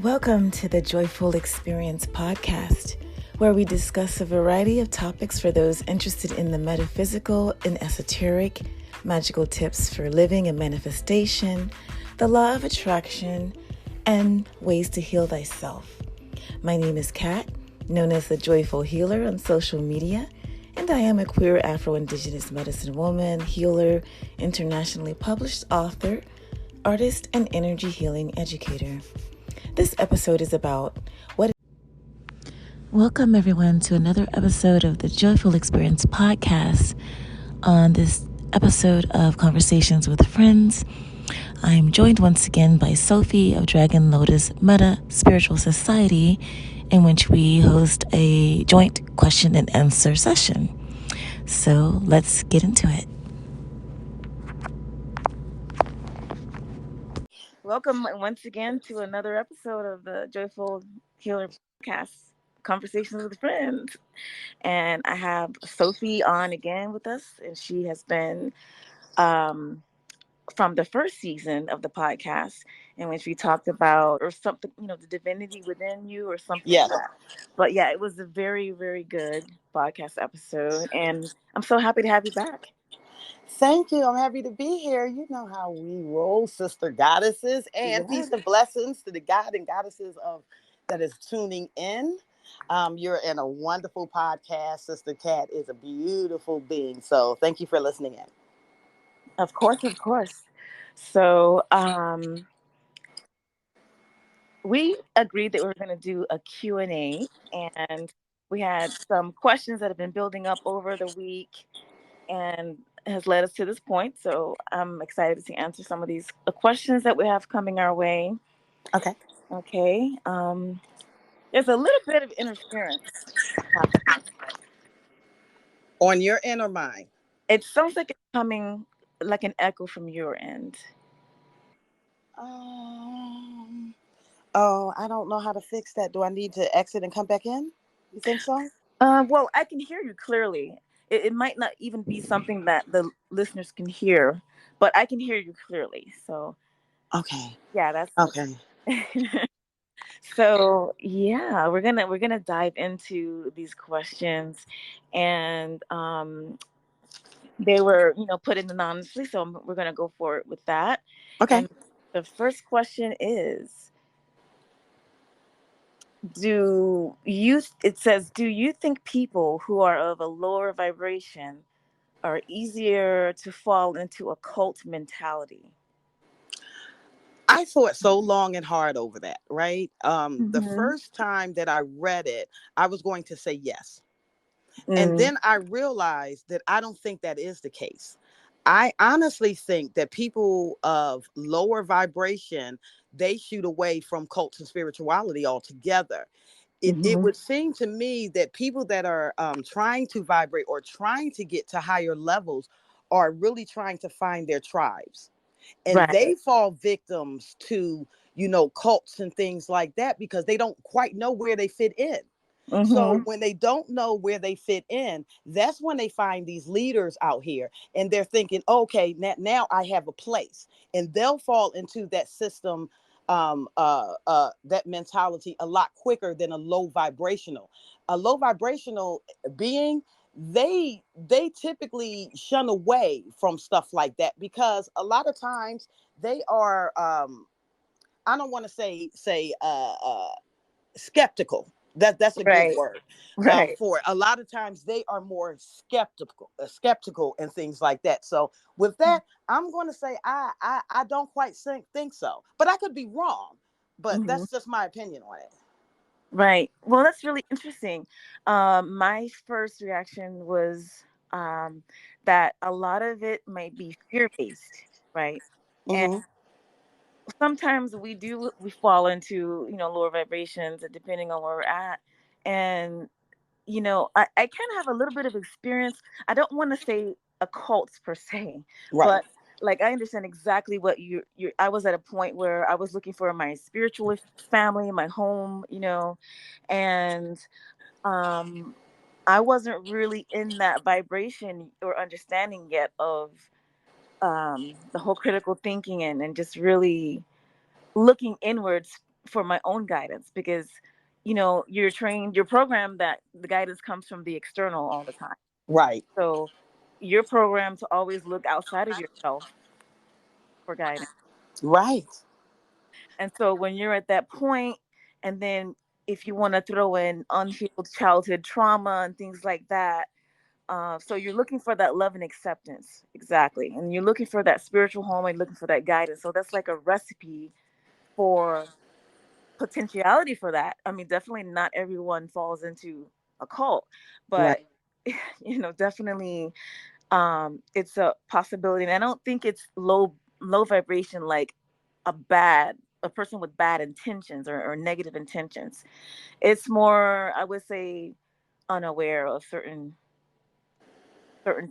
Welcome to the Joyful Experience podcast, where we discuss a variety of topics for those interested in the metaphysical and esoteric, magical tips for living and manifestation, the law of attraction, and ways to heal thyself. My name is Kat, known as the Joyful Healer on social media, and I am a queer Afro-Indigenous medicine woman, healer, internationally published author, artist, and energy healing educator. This episode is about what. Welcome, everyone, to another episode of the Joyful Experience podcast. On this episode of Conversations with Friends, I'm joined once again by Sophie of Dragon Lotus Meta Spiritual Society, in which we host a joint question and answer session. So let's get into it. Welcome once again to another episode of the Joyful Healer podcast, Conversations with Friends. And I have Sophie on again with us, and she has been from the first season of the podcast, in which we talked about or something, the divinity within you or something like that. But yeah, it was a very, very good podcast episode, and I'm so happy to have you back. Thank you. I'm happy to be here. You know how we roll, sister goddesses, and peace and blessings to the God and goddesses of that is tuning in. You're in a wonderful podcast. Sister Kat is a beautiful being. So thank you for listening in. Of course, of course. So we agreed that we were going to do a Q&A, and we had some questions that have been building up over the week and has led us to this point. So I'm excited to answer some of these questions that we have coming our way. Okay. There's a little bit of interference happening. On your end or mine? It sounds like it's coming like an echo from your end. I don't know how to fix that. Do I need to exit and come back in? You think so? Well, I can hear you clearly. It might not even be something that the listeners can hear, but I can hear you clearly. So, okay, yeah, that's okay. So yeah, we're gonna dive into these questions, and they were put in anonymously, so we're gonna go for it with that. Okay. And the first question is, it says, do you think people who are of a lower vibration are easier to fall into a cult mentality? I thought so long and hard over that, right? Mm-hmm. The first time that I read it, I was going to say yes. And then I realized that I don't think that is the case. I honestly think that people of lower vibration, they shoot away from cults and spirituality altogether. It would seem to me that people that are trying to vibrate or trying to get to higher levels are really trying to find their tribes. And they fall victims to, cults and things like that because they don't quite know where they fit in. So when they don't know where they fit in, that's when they find these leaders out here and they're thinking, okay, now I have a place, and they'll fall into that system, that mentality a lot quicker than a low vibrational being. They typically shun away from stuff like that because a lot of times they are, I don't want to say skeptical. That's a good word. For a lot of times they are more skeptical and things like that. So with that, I'm going to say I don't quite think so, but I could be wrong. But that's just my opinion on it. Right. Well, that's really interesting. My first reaction was that a lot of it might be fear-based, right? And sometimes we fall into lower vibrations, depending on where we're at. And I kind of have a little bit of experience. I don't want to say occults per se, but like I understand exactly what you I was at a point where I was looking for my spiritual family, my home, and I wasn't really in that vibration or understanding yet of the whole critical thinking and just really looking inwards for my own guidance, because you're trained, you're programmed that the guidance comes from the external all the time. Right. So you're programmed to always look outside of yourself for guidance. Right. And so when you're at that point, and then if you want to throw in unhealed childhood trauma and things like that, so you're looking for that love and acceptance, exactly, and you're looking for that spiritual home and looking for that guidance. So that's like a recipe for potentiality for that. I mean, definitely not everyone falls into a cult, Right. but definitely, it's a possibility. And I don't think it's low vibration, like a person with bad intentions or negative intentions. It's more, I would say, unaware of certain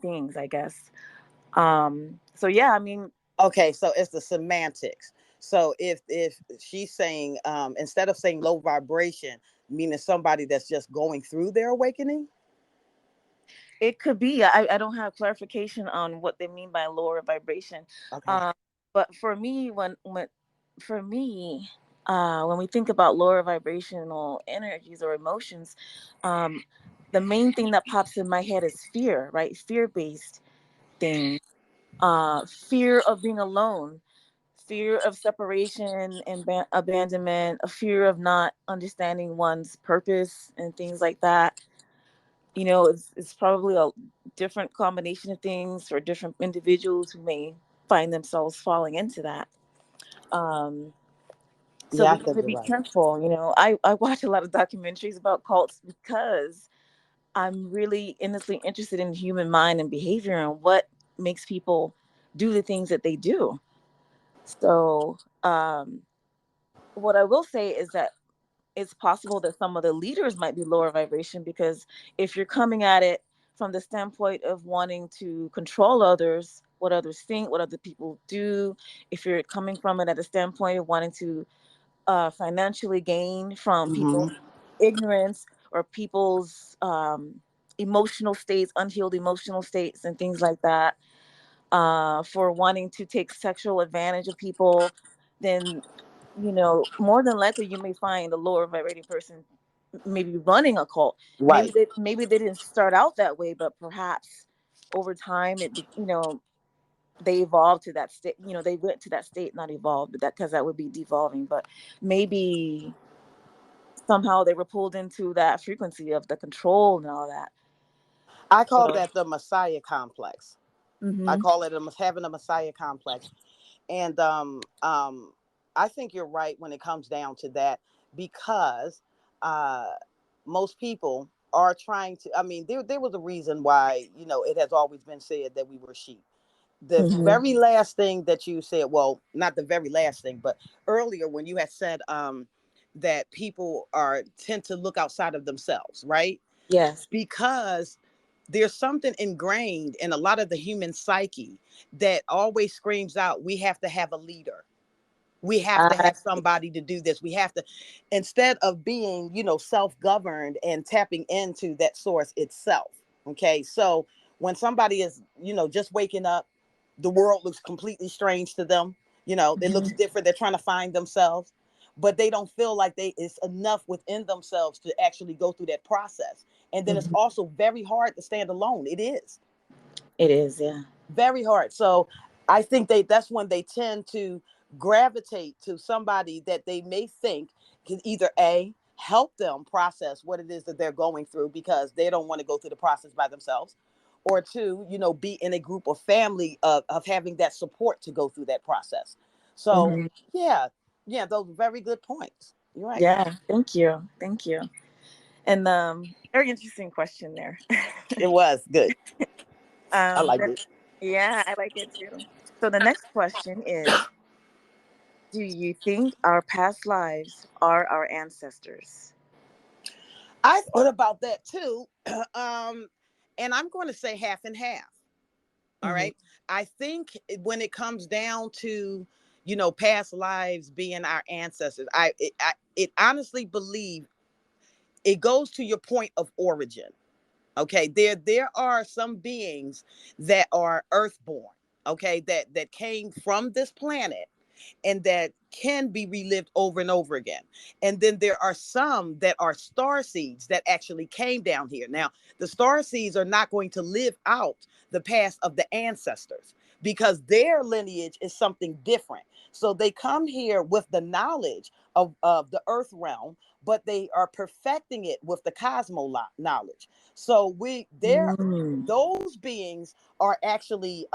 things, I guess. So yeah, I mean, Okay, so it's the semantics. So if she's saying, instead of saying low vibration, meaning somebody that's just going through their awakening. it could be. I don't have clarification on what they mean by lower vibration. Okay. Um, but for me, for me, when we think about lower vibrational energies or emotions, um, the main thing that pops in my head is fear, right? Fear based things. Fear of being alone, fear of separation and abandonment, a fear of not understanding one's purpose and things like that. It's probably a different combination of things for different individuals who may find themselves falling into that. Um, so Yeah, I we got think to you're be right. careful. I watch a lot of documentaries about cults because I'm really innocently interested in human mind and behavior and what makes people do the things that they do. So, what I will say is that it's possible that some of the leaders might be lower vibration, because if you're coming at it from the standpoint of wanting to control others, what others think, what other people do, if you're coming from it at a standpoint of wanting to financially gain from people's Mm-hmm. ignorance or people's emotional states, unhealed emotional states, and things like that, for wanting to take sexual advantage of people, then more than likely you may find a lower vibrating person maybe running a cult. Right. Maybe they didn't start out that way, but perhaps over time they evolved to that state. They went to that state, not evolved, but that, because that would be devolving. But maybe somehow they were pulled into that frequency of the control and all that. I call So, that the Messiah complex. I mm-hmm. call it having a Messiah complex. And I think you're right when it comes down to that, because uh, most people are trying to. I mean, there was a reason why it has always been said that we were sheep. The Mm-hmm. very last thing that you said, well, not the very last thing, but earlier when you had said that people are tend to look outside of themselves, right? Yes. Because there's something ingrained in a lot of the human psyche that always screams out, we have to have a leader. We have to I, have somebody to do this. We have to, instead of being, self-governed and tapping into that source itself. Okay. So when somebody is, just waking up, the world looks completely strange to them. It looks Mhm. different. They're trying to find themselves, but they don't feel like it's enough within themselves to actually go through that process. And then it's Mhm. also very hard to stand alone. It is It is, yeah. very hard. So I think that's when they tend to gravitate to somebody that they may think can either help them process what it is that they're going through, because they don't want to go through the process by themselves, or two, be in a group of family of having that support to go through that process. So Mhm. yeah, yeah, those are very good points. You're right. Yeah, thank you. Thank you. And very interesting question there. It was good. I um like the- it. yeah, I like it too. So the next question is, do you think our past lives are our ancestors? I thought about that too. um and I'm going to say half and half. All Mhm. right. I think when it comes down to, past lives being our ancestors, it honestly believe it goes to your point of origin. Okay. There are some beings that are earthborn. Okay. That came from this planet. and that can be relived over and over again. And then there are some that are star seeds that actually came down here. Now, the star seeds are not going to live out the past of the ancestors because their lineage is something different. So they come here with the knowledge of the earth realm, but they are perfecting it with the knowledge. So those beings are actually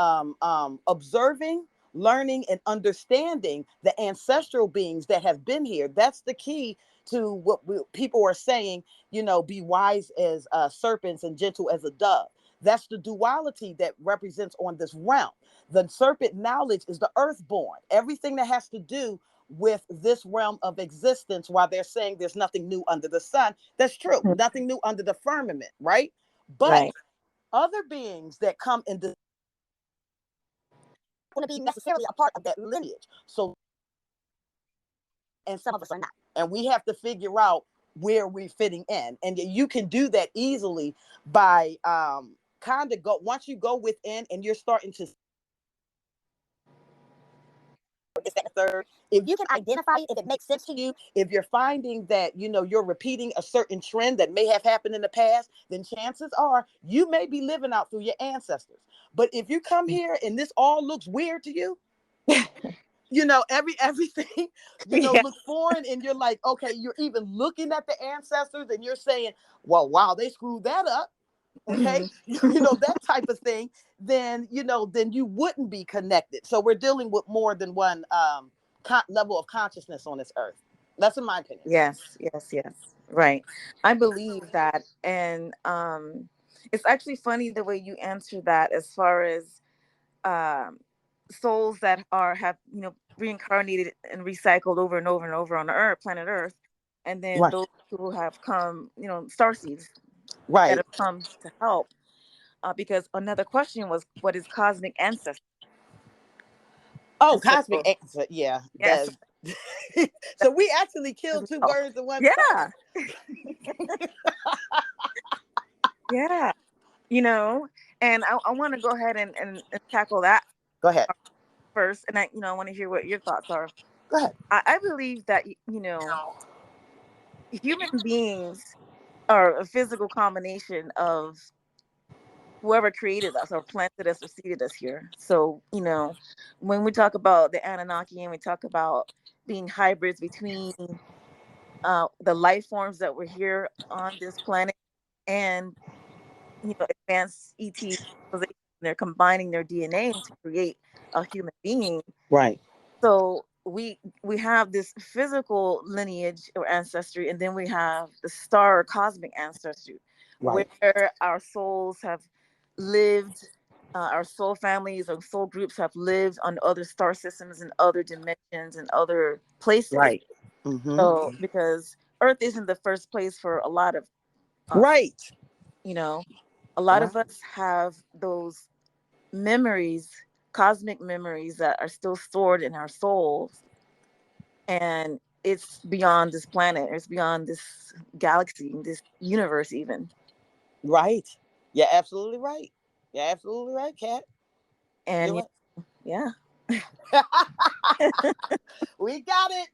observing, learning, and understanding the ancestral beings that have been here. That's the key to what people are saying, be wise as serpents and gentle as a dove. That's the duality that represents on this realm. The serpent knowledge is the earthborn, everything that has to do with this realm of existence, while they're saying there's nothing new under the sun. That's true. Nothing new under the firmament, right? But other beings that come in the going to be necessarily a part of that lineage. So, and some of us are not. And we have to figure out where we're fitting in. And you can do that easily by kind of once you go within and you're starting to this, that, and the third. If you can identify it, if it makes sense to you, if you're finding that, you're repeating a certain trend that may have happened in the past, then chances are you may be living out through your ancestors. But if you come here and this all looks weird to you, everything, looks foreign, and you're like, okay, you're even looking at the ancestors and you're saying, well, wow, they screwed that up. Okay. That type of thing, then you wouldn't be connected. So we're dealing with more than one level of consciousness on this earth. That's in my opinion. Yes. Right. I believe that. And it's actually funny the way you answer that, as far as souls that have reincarnated and recycled over and over and over on the planet Earth, and then those who have come, star seeds that have come to help. Because another question was, what is cosmic ancestry? Oh, cosmic ancestry. Yeah. Yes. So we actually killed two birds in one stone. Yeah. And I want to go ahead and tackle that. Go ahead. First. And I want to hear what your thoughts are. Go ahead. I believe that, human beings are a physical combination of whoever created us or planted us or seeded us here. So, when we talk about the Anunnaki and we talk about being hybrids between the life forms that were here on this planet and, advanced ET, they're combining their DNA to create a human being. Right. So we have this physical lineage or ancestry, and then we have the star or cosmic ancestry, where our souls have lived, our soul families or soul groups have lived on other star systems and other dimensions and other places. Right. Mm-hmm. So because Earth isn't the first place for a lot of us. Right. A lot of us have those memories, cosmic memories, that are still stored in our souls, and it's beyond this planet, it's beyond this galaxy, this universe even. Right. Yeah, absolutely right. Yeah, absolutely right, Kat. And yeah. We got it.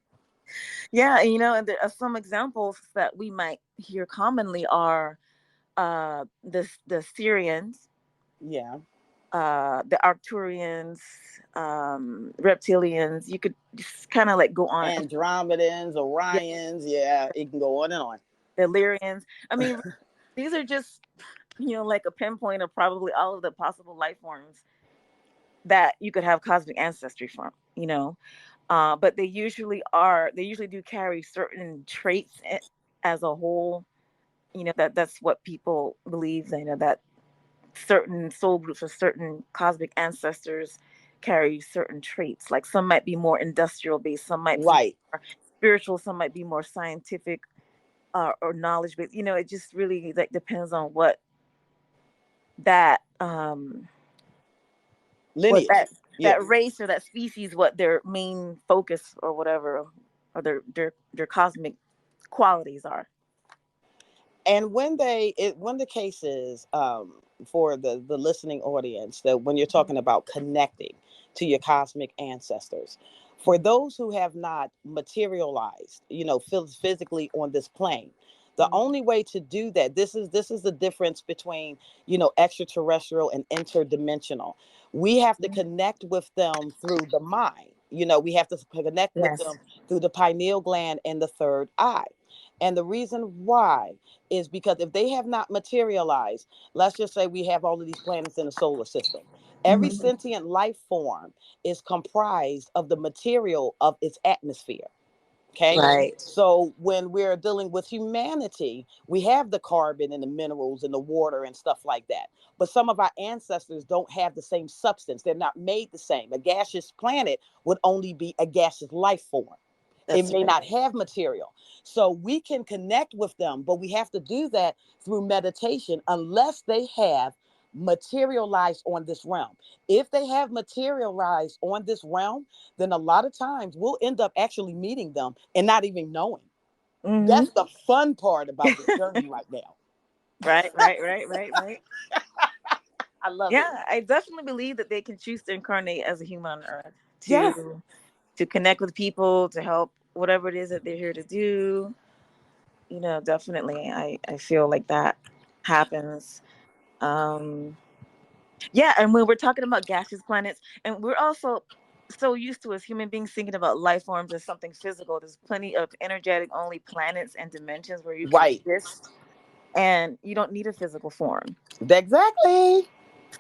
Yeah, and there are some examples that we might hear commonly are the Syrians, the Arcturians, reptilians. You could just kind of like go on. Andromedans, Orions, it can go on and on. The Lyrians. I mean, these are just like a pinpoint of probably all of the possible life forms that you could have cosmic ancestry from. But they usually do carry certain traits as a whole. That's what people believe. That certain soul groups or certain cosmic ancestors carry certain traits. Like some might be more industrial based, some might be more spiritual, some might be more scientific or knowledge based. It just really depends on what that lineage, that race or that species, what their main focus or whatever, or their cosmic qualities are. And when the case is for the listening audience, that when you're talking about connecting to your cosmic ancestors, For those who have not materialized, physically on this plane, the only way to do that, this is the difference between, extraterrestrial and interdimensional. We have to connect with them through the mind. We have to connect with Yes. them through the pineal gland and the third eye. And the reason why is because if they have not materialized, let's just say we have all of these planets in the solar system. Every sentient life form is comprised of the material of its atmosphere. Okay. Right. So when we're dealing with humanity, we have the carbon and the minerals and the water and stuff like that. But some of our ancestors don't have the same substance. They're not made the same. A gaseous planet would only be a gaseous life form. It That's may right. not have material. So we can connect with them, but we have to do that through meditation unless they have materialized on this realm. If they have materialized on this realm, then a lot of times we'll end up actually meeting them and not even knowing. That's the fun part about the journey right now. Right, right, right, right, right. I love it. Yeah, I definitely believe that they can choose to incarnate as a human on Earth Yes. to connect with people, to help whatever it is that they're here to do. Definitely, I feel like that happens. Um, yeah, and when we're talking about gaseous planets, and we're also so used to as human beings thinking about life forms as something physical. There's plenty of energetic only planets and dimensions where you can Right. exist, and you don't need a physical form. Exactly.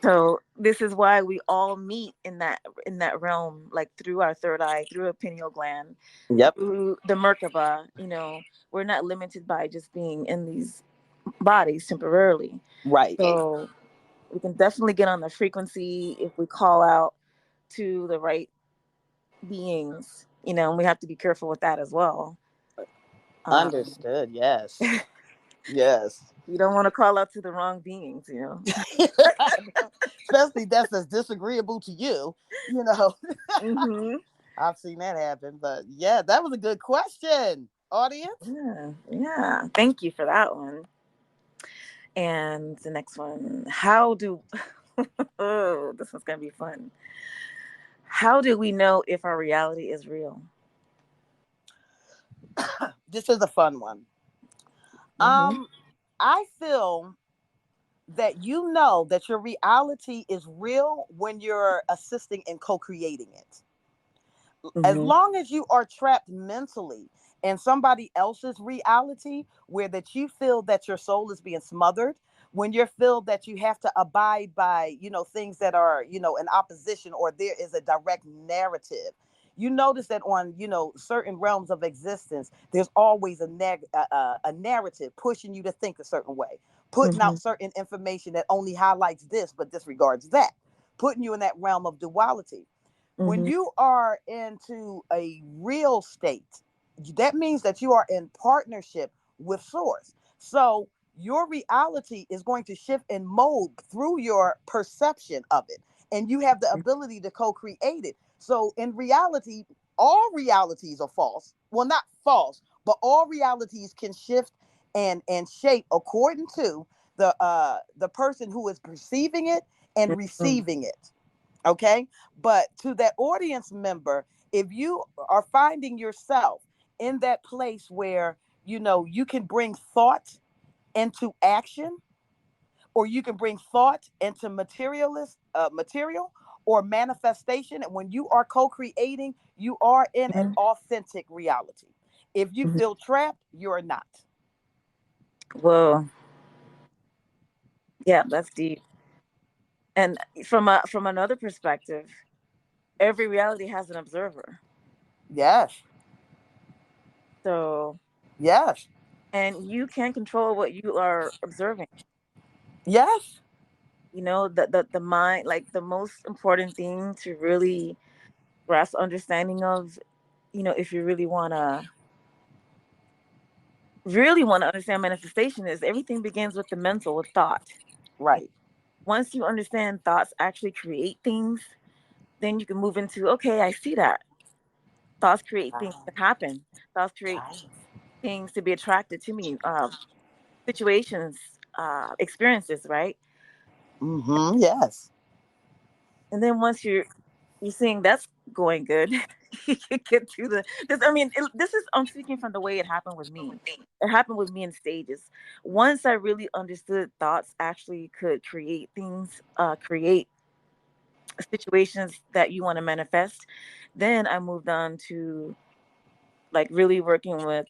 So this is why we all meet in that realm, like through our third eye, through a pineal gland, Yep. through the Merkaba. We're not limited by just being in these bodies temporarily. Right. So we can definitely get on the frequency if we call out to the right beings. And we have to be careful with that as well. Um, Understood. Yes. Yes. you don't want to call out to the wrong beings. Especially that's as disagreeable to you, you know. hmm I've seen that happen. But yeah, that was a good question, audience. Yeah, yeah. Thank you for that one. And the next one, how do oh, this one's gonna be fun. How do we know if our reality is real? This is a fun one. Mm-hmm. Um, I feel that that your reality is real when you're assisting in co-creating it. As Mm-hmm. long as you are trapped mentally in somebody else's reality where that you feel that your soul is being smothered, when you feel that you have to abide by things that are in opposition, or there is a direct narrative, you notice that on certain realms of existence there's always a narrative pushing you to think a certain way, putting Mm-hmm. out certain information that only highlights this but disregards that, putting you in that realm of duality. When Mm-hmm. you are into a real state, that means that you are in partnership with source. So your reality is going to shift and mold through your perception of it, and you have the ability to co-create it. So in reality, all realities are false. Well, not false, but all realities can shift and shape according to the person who is perceiving it and Mm-hmm. receiving it. Okay. But to that audience member, if you are finding yourself in that place where you can bring thought into action, or you can bring thought into material or manifestation, and when you are co-creating, you are in an authentic reality. If you Mm-hmm. feel trapped, you're not. Whoa. Yeah, that's deep. And from another perspective, every reality has an observer. Yes. So, Yes. and you can control what you are observing. Yes. The mind, like the most important thing to really grasp understanding of, if you really want to understand manifestation, is everything begins with the mental, with thought. And Right. once you understand thoughts actually create things, then you can move into, okay, I see that. Thoughts create things to happen. Thoughts create things to be attracted to me. Situations, experiences, right? Mm-hmm. Yes. And then once you're seeing going good. You get to this. I mean, this is, I'm speaking from the way it happened with me. It happened with me in stages. Once I really understood thoughts actually could create things, create situations that you want to manifest, then I moved on to like really working with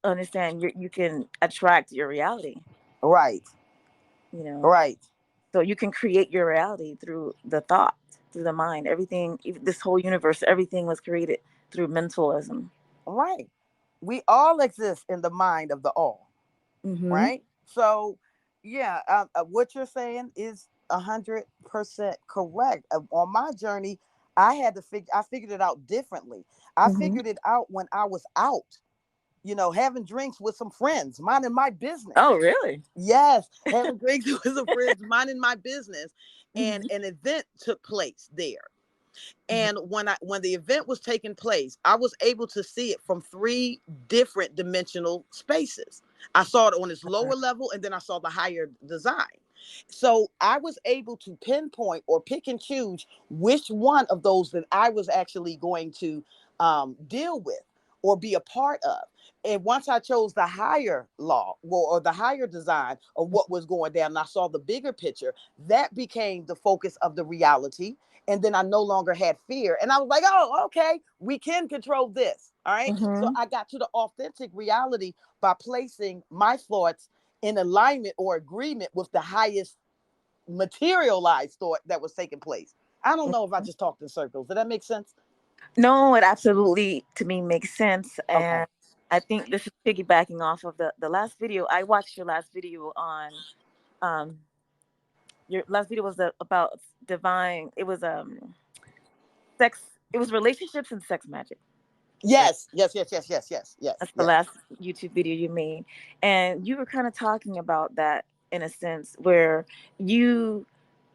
understand you can attract your reality, Right. you know. Right. So you can create your reality through the thought, through the mind. Everything, this whole universe, everything was created through mentalism. Right. We all exist in the mind of the all. Mm-hmm. Right. So, yeah, what you're saying is 100% correct. On my journey, I figured it out differently. I Mm-hmm. figured it out when I was out, having drinks with some friends, minding my business. Oh, really? Yes, having drinks with some friends, minding my business, and Mm-hmm. an event took place there. Mm-hmm. And when the event was taking place, I was able to see it from three different dimensional spaces. I saw it on its lower level, and then I saw the higher design. So I was able to pinpoint or pick and choose which one of those that I was actually going to deal with or be a part of. And once I chose the higher law or the higher design of what was going down, and I saw the bigger picture, that became the focus of the reality. And then I no longer had fear. And I was like, oh, okay, we can control this. All right. So Mm-hmm. I got to the authentic reality by placing my thoughts in alignment or agreement with the highest materialized thought that was taking place. I don't know if I just talked in circles. Did that make sense? No, it absolutely to me makes sense, Okay. and I think this is piggybacking off of the last video. I watched your last video on um your last video was about divine. It was sex. It was relationships and sex magic, right? Yes, yes, yes, yes, yes, yes, yes, That's the yes. last YouTube video you made. And you were kind of talking about that in a sense where you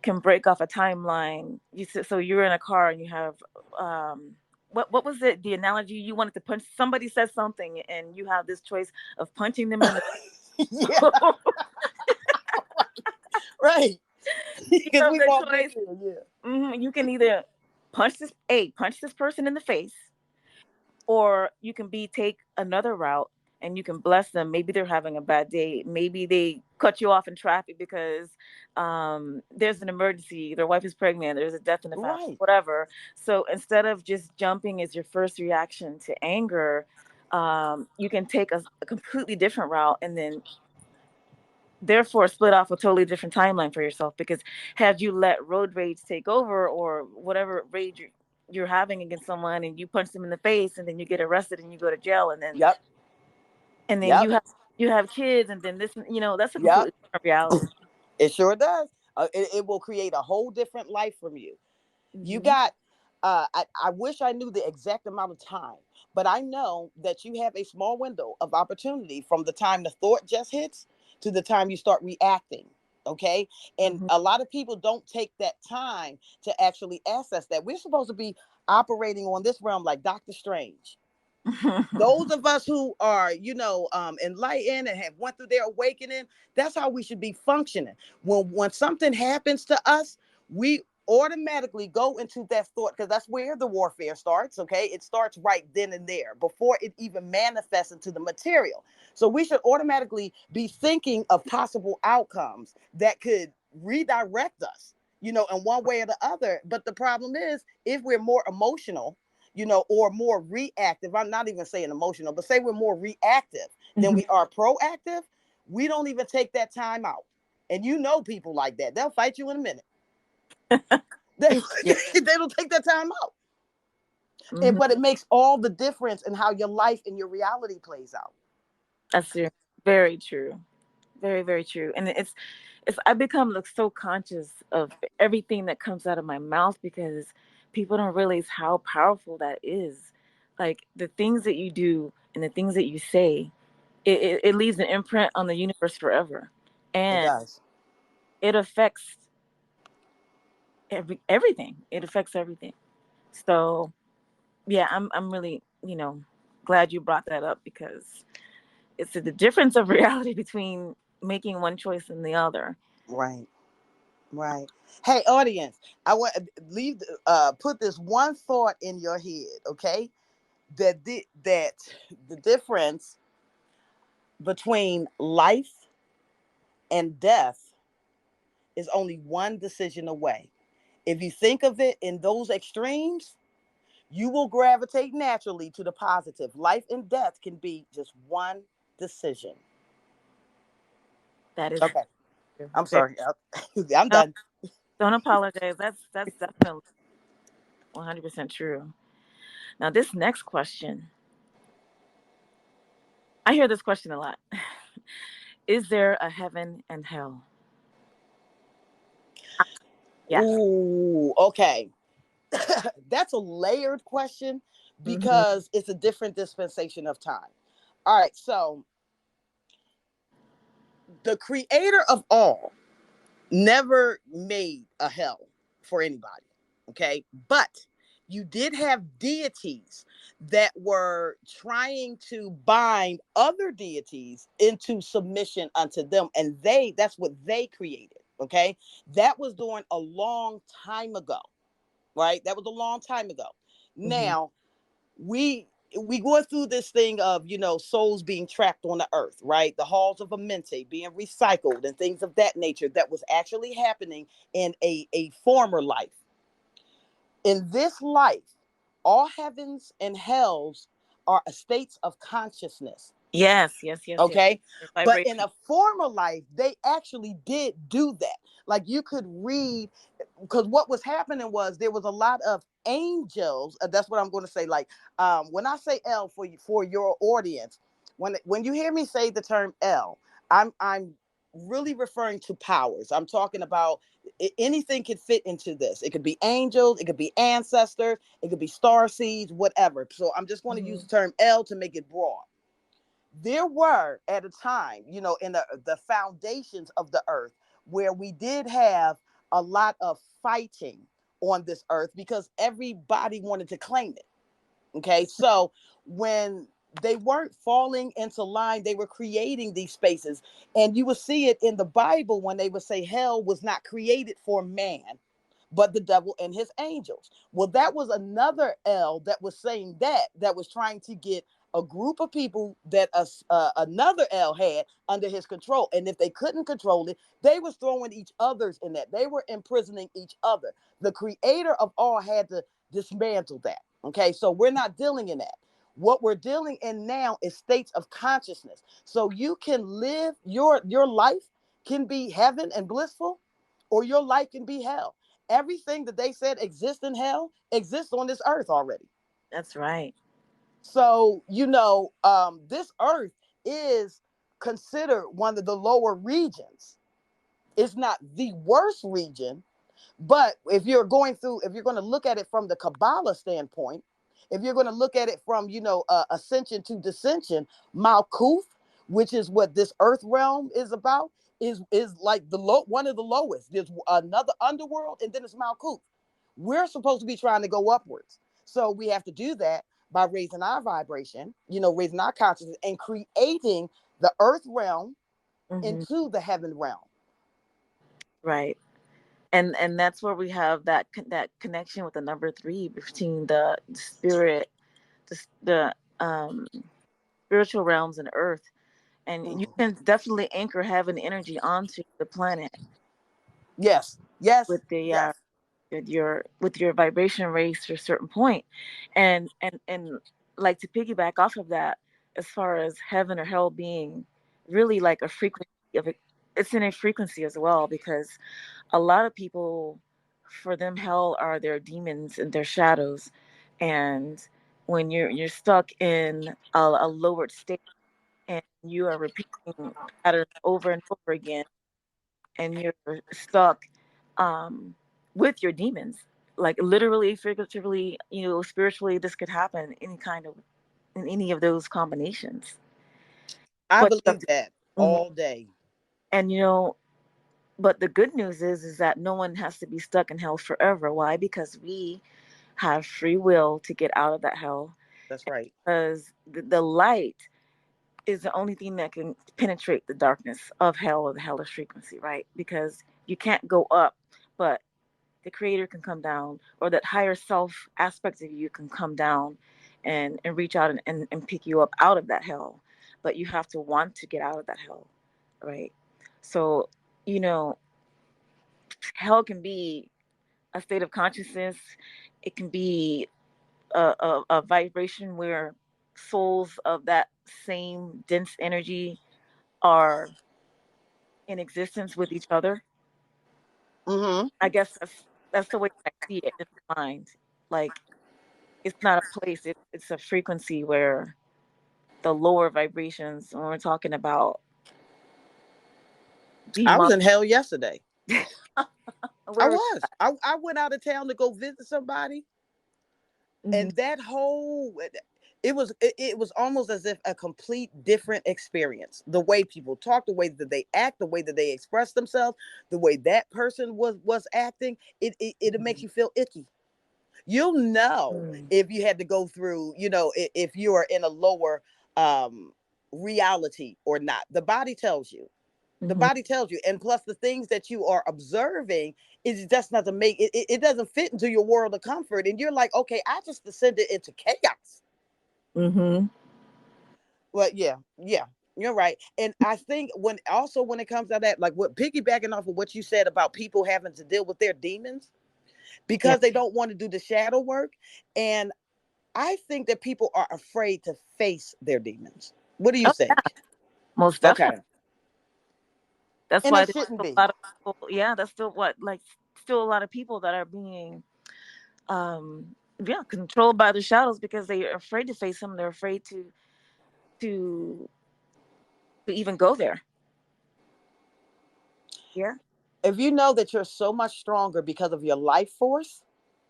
can break off a timeline. So you're in a car and you have what was it? The analogy you wanted to punch somebody says something and you have this choice of punching them in the Yeah, right. you Because have we've the all been choice. there. Yeah. You can either punch this person in the face, or you can take another route and you can bless them. Maybe they're having a bad day. Maybe they cut you off in traffic because there's an emergency. Their wife is pregnant. There's a death in the family, Right. whatever. So instead of just jumping as your first reaction to anger, you can take a completely different route and then therefore split off a totally different timeline for yourself, because had you let road rage take over or whatever rage you're having against someone and you punch them in the face and then you get arrested and you go to jail Yep. and then Yep. you have kids and then this, that's a Yep. completely different reality. It sure does. It will create a whole different life from you. You Hmm. got, I wish I knew the exact amount of time, but I know that you have a small window of opportunity from the time the thought just hits to the time you start reacting. Okay. And Hmm. a lot of people don't take that time to actually access that. We're supposed to be operating on this realm like Doctor Strange. Those of us who are enlightened and have went through their awakening, that's how we should be functioning. When something happens to us, we automatically go into that thought, because that's where the warfare starts. Okay, it starts right then and there before it even manifests into the material. So we should automatically be thinking of possible outcomes that could redirect us, in one way or the other. But the problem is, if we're more emotional, or more reactive. I'm not even saying emotional, but say we're more reactive than Hmm. we are proactive. We don't even take that time out. And people like that. They'll fight you in a minute. They, Yeah. they don't take that time out. Hmm. But it makes all the difference in how your life and your reality plays out. That's true. Very true. Very, very true. And it's I become like so conscious of everything that comes out of my mouth because people don't realize how powerful that is. Like the things that you do and the things that you say, it leaves an imprint on the universe forever. It And does. it affects everything. It affects everything. So yeah, I'm really, glad you brought that up because it's the difference of reality between making one choice and the other. Right. Right. Hey, audience, I want leave put this one thought in your head, okay? That the difference between life and death is only one decision away. If you think of it in those extremes, you will gravitate naturally to the positive. Life and death can be just one decision. That is Okay. true. I'm sorry. I'm No, done. don't apologize. That's definitely 100% true. Now, this next question, I hear this question a lot. Is there a heaven and hell? Yes. Ooh, okay. That's a layered question Hmm. because it's a different dispensation of time. All right, so the creator of all never made a hell for anybody, okay? But you did have deities that were trying to bind other deities into submission unto them, and that's what they created, okay? That was during a long time ago, right? That was a long time ago. Hmm. Now, we go through this thing of souls being trapped on the earth, right? The halls of Amente being recycled and things of that nature that was actually happening in a former life. In this life, all heavens and hells are states of consciousness. Yes, yes, yes, yes. Okay. It's But in vibration. a former life, they actually did do that. Like you could read, because what was happening was there was a lot of angels. That's what I'm going to say. Like when I say L for your audience, when you hear me say the term L, I'm really referring to powers. I'm talking about anything could fit into this. It could be angels, it could be ancestors, it could be star seeds, whatever. So I'm just going to use Hmm. the term L to make it broad. There were at a time, in the foundations of the earth, where we did have a lot of fighting on this earth because everybody wanted to claim it. Okay, so when they weren't falling into line, they were creating these spaces. And you will see it in the Bible when they would say hell was not created for man, but the devil and his angels. Well, that was another L that was saying that was trying to get a group of people that another L had under his control. And if they couldn't control it, they was throwing each other's in that. They were imprisoning each other. The creator of all had to dismantle that. Okay, so we're not dealing in that. What we're dealing in now is states of consciousness. So you can live your life can be heaven and blissful, or your life can be hell. Everything that they said exists in hell exists on this earth already. That's right. So this earth is considered one of the lower regions. It's not the worst region, but if you're going to look at it from the Kabbalah standpoint, if you're going to look at it from, ascension to dissension, Malkuth, which is what this earth realm is about, is like one of the lowest. There's another underworld, and then it's Malkuth. We're supposed to be trying to go upwards. So we have to do that by raising our vibration, raising our consciousness and creating the earth realm Hmm. into the heaven realm. Right. And that's where we have that connection with the number three between the spirit, the spiritual realms and earth, and you Mhm. can definitely anchor heaven energy onto the planet Yes, yes, with the yes. with your vibration raised to a certain point, and like to piggyback off of that, as far as heaven or hell being really like a frequency of it, it's in a frequency as well, because a lot of people, for them, hell are their demons and their shadows, and when you're stuck in a lowered state and you are repeating patterns over and over again, and you're stuck um, with your demons, like literally, figuratively, spiritually, this could happen in any of those combinations. I But believe that mhm. all day. And but the good news is that no one has to be stuck in hell forever. Why? Because we have free will to get out of that hell. That's right. Because the light is the only thing that can penetrate the darkness of hell, or the hellish frequency, right? Because You can't go up, but the creator can come down, or that higher self aspect of you can come down and reach out and pick you up out of that hell. But you have to want to get out of that hell, right? So, you know, hell can be a state of consciousness. It can be a vibration where souls of that same dense energy are in existence with each other. Mm-hmm. I guess that's the way I see it in my mind. Like, it's not a place; it's a frequency where the lower vibrations. When we're talking about I was demon, in hell yesterday. I where was was. I went out of town to go visit somebody, mm-hmm. and that whole it was almost as if a complete different experience. The way people talk, the way that they act, the way that they express themselves, the way that person was acting, it makes you feel icky. You'll know Mm-hmm. if you had to go through, if you are in a lower um reality or not. The body tells you. The Mm-hmm. body tells you. And plus the things that you are observing is just not to make it doesn't fit into your world of comfort. And you're like, okay, I just descended into chaos. Mm-hmm. Well, yeah, you're right. And I think when it comes to that, like what piggybacking off of what you said about people having to deal with their demons Yeah. because they don't want to do the shadow work. And I think that people are afraid to face their demons. What do you Oh yeah, think? most Okay. definitely. That's And why it there's shouldn't still be. a lot of people. Yeah, that's still what like still a lot of people that are being yeah, controlled by the shadows because they are afraid to face them. They're afraid to to even go there. Yeah. If you know that you're so much stronger because of your life force,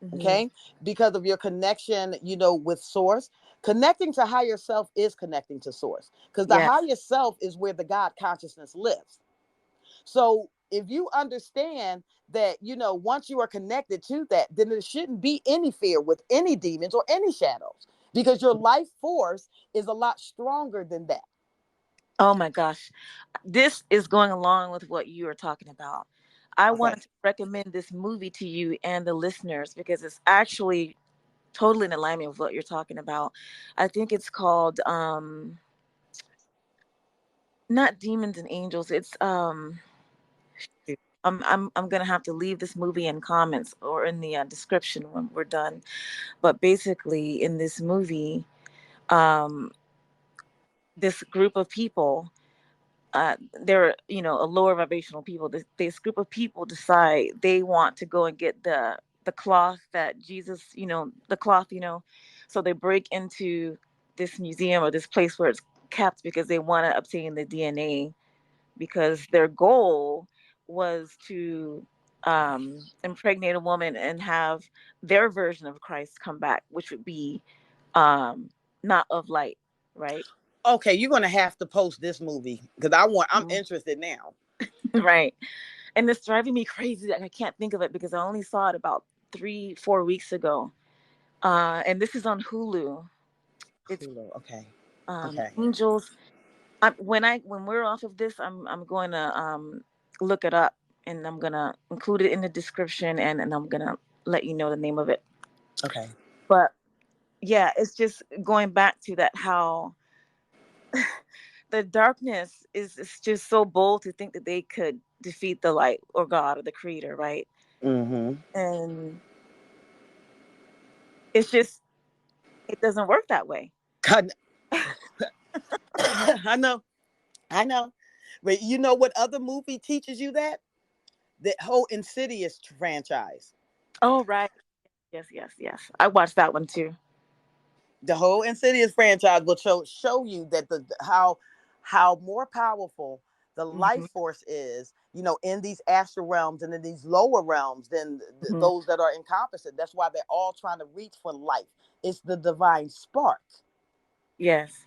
Mm-hmm. okay, because of your connection, with source, connecting to higher self is connecting to source, because the Yes. higher self is where the God consciousness lives. So if you understand that, once you are connected to that, then there shouldn't be any fear with any demons or any shadows, because your life force is a lot stronger than that. Oh my gosh. This is going along with what you are talking about. I Okay. wanted to recommend this movie to you and the listeners because it's actually totally in alignment with what you're talking about. I think it's called not Demons and Angels. It's shoot. I'm gonna have to leave this movie in comments or in the description when we're done. But basically, in this movie, um, this group of people, they're a lower vibrational people. This group of people decide they want to go and get the cloth that Jesus, the cloth, so they break into this museum or this place where it's kept because they want to obtain the DNA because their goal was to impregnate a woman and have their version of Christ come back, which would be um, not of light, right? Okay, you're gonna have to post this movie because I'm Mhm. interested now. Right. And it's driving me crazy that I can't think of it because I only saw it about 3-4 weeks ago. And this is on Hulu. It's Hulu. Okay. Okay. Angels. When we're off of this, I'm going to look it up and I'm gonna include it in the description and I'm gonna let you know the name of it. Okay. But yeah, it's just going back to that how the darkness is just so bold to think that they could defeat the light or God or the creator, right? Mm-hmm. And it's just it doesn't work that way. God, I know. I know. But you know what other movie teaches you that? The whole Insidious franchise. Oh right. Yes, yes, yes. I watched that one too. The whole Insidious franchise will show you that the how more powerful the life Hmm. force is, in these astral realms and in these lower realms than Hmm. those that are encompassing. That's why they're all trying to reach for life. It's the divine spark. Yes.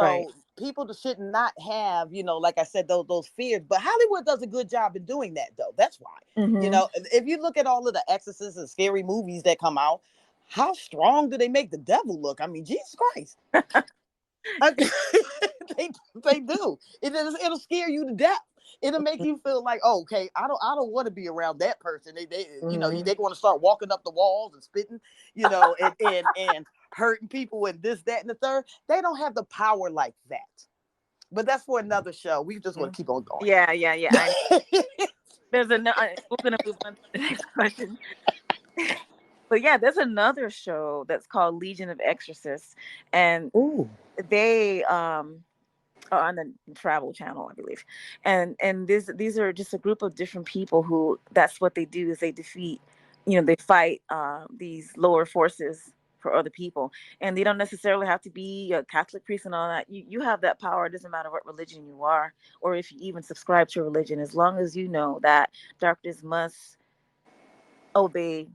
Right. So people should not have, like I said, those fears. But Hollywood does a good job in doing that, though. That's why. Hmm. If you look at all of the Exorcists and scary movies that come out, how strong do they make the devil look? I mean, Jesus Christ. I- they they do. It'll scare you to death. It'll make you feel like, oh, okay, I don't want to be around that person. They you know, Mm-hmm. they want to start walking up the walls and spitting, you know, and hurting people and this, that, and the third. They don't have the power like that. But that's for another show. We just want to keep on going. Yeah, yeah, yeah. I know. There's another. We're gonna move on to the next question. But yeah, there's another show that's called Legion of Exorcists, and Ooh. they are on the Travel Channel, I believe. And these are just a group of different people who that's what they do is they defeat, they fight these lower forces for other people, and they don't necessarily have to be a Catholic priest and all that. You have that power. It doesn't matter what religion you are, or if you even subscribe to a religion, as long as you know that darkness must obey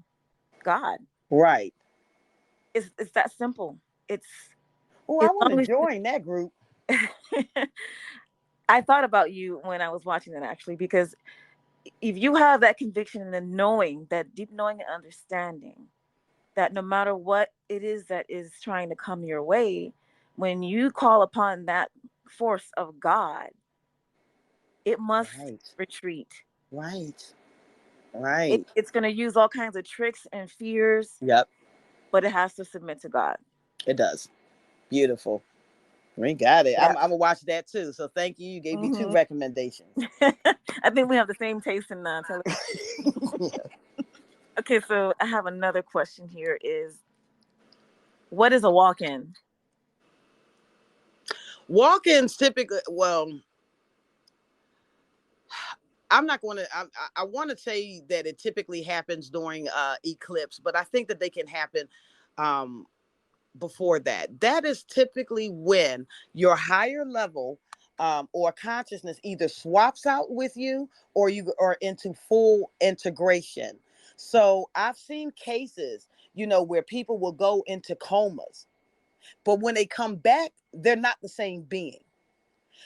God. Right. It's that simple. It's Oh, I as want to long as join that group. I thought about you when I was watching it actually, because if you have that conviction and the knowing, that deep knowing and understanding that no matter what it is that is trying to come your way, when you call upon that force of God, it must Right. retreat. Right. Right. It's going to use all kinds of tricks and fears, Yep. but it has to submit to God. It does. Beautiful. We got it. Yeah. I'm gonna watch that too. So thank you. You gave me two Hmm. recommendations. I think we have the same taste in television. Okay, so I have another question here is, what is a walk-in? Walk-ins typically. Well, I'm not going to. I want to say that it typically happens during eclipse, but I think that they can happen um, before that. That is typically when your higher level or consciousness either swaps out with you or you are into full integration. So I've seen cases, where people will go into comas, but when they come back, they're not the same being.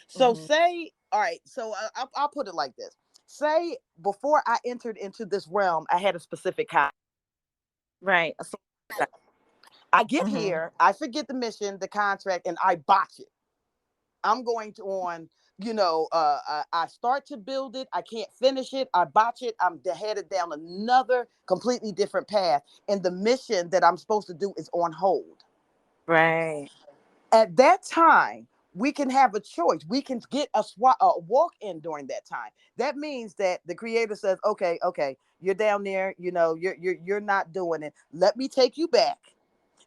So Hmm. say, all right, so I'll put it like this. Say before I entered into this realm, I had a specific kind. Right. I get Mm-hmm. here, I forget the mission, the contract, and I botch it. I'm going to on, I start to build it. I can't finish it. I botch it. I'm headed down another completely different path. And the mission that I'm supposed to do is on hold. Right. At that time, we can have a choice. We can get a walk in during that time. That means that the creator says, okay, you're down there, you're not doing it. Let me take you back,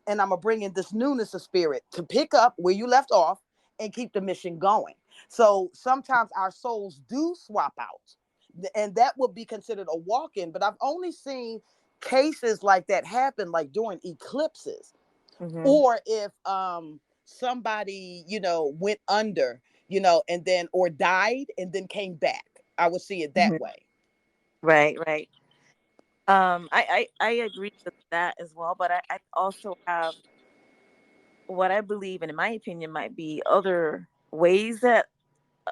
and I'm gonna bring in this newness of spirit to pick up where you left off and keep the mission going. So sometimes our souls do swap out, and that would be considered a walk-in. But I've only seen cases like that happen, like during eclipses, Mm-hmm. or if somebody went under, and then or died and then came back. I would see it that Hmm. way. Right. Right. I agree with that as well, but I also have what I believe, and in my opinion, might be other ways that